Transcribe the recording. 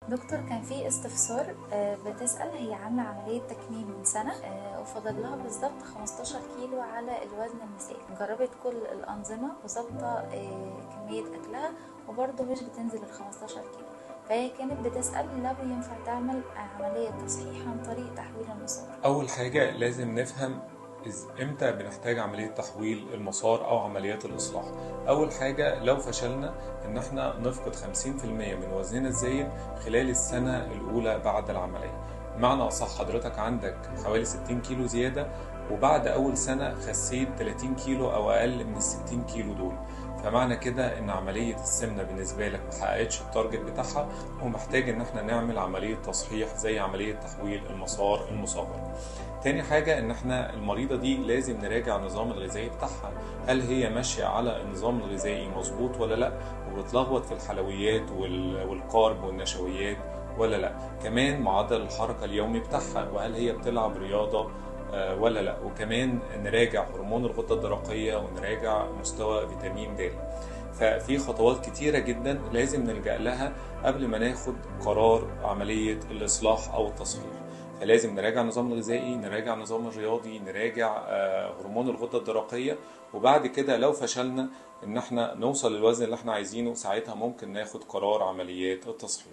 دكتور، كان في استفسار بتسأل هي عاملة عملية تكميم من سنة، وفضل لها بالظبط 15 كيلو على الوزن المثالي. جربت كل الأنظمة وظابطة كمية أكلها، وبرضه مش بتنزل ال 15 كيلو. فهي كانت بتسأل لو ينفع تعمل عملية تصحيح عن طريق تحويل المسار. أول حاجة لازم نفهم إمتى بنحتاج عملية تحويل المسار أو عمليات الإصلاح. أول حاجة لو فشلنا إن إحنا نفقد 50% من وزننا الزايد خلال السنة الأولى بعد العملية. بمعنى أصح، حضرتك عندك حوالي 60 كيلو زيادة، وبعد أول سنة خسيت 30 كيلو أو أقل من ال 60 كيلو دول، فمعنى كده إن عملية السمنة بالنسبة لك محققتش التارجت بتاعها، ومحتاج إن إحنا نعمل عملية تصحيح زي عملية تحويل المسار المصغر. تاني حاجة إن إحنا المريضة دي لازم نراجع النظام الغذائي بتاعها، هل هي ماشية على النظام الغذائي مظبوط ولا لأ، وبتلخبط في الحلويات والكارب والنشويات ولا لأ. كمان معدل الحركة اليومي بتاعها، وهل هي بتلعب رياضة ولا لا. وكمان نراجع هرمون الغدة الدرقية، ونراجع مستوى فيتامين د. ففي خطوات كتيرة جدا لازم نلجأ لها قبل ما ناخد قرار عملية الإصلاح أو التصحيح. فلازم نراجع النظام الغذائي، نراجع النظام الرياضي، نراجع هرمون الغدة الدرقية. وبعد كده لو فشلنا ان احنا نوصل للوزن اللي احنا عايزينه، ساعتها ممكن ناخد قرار عمليات التصحيح.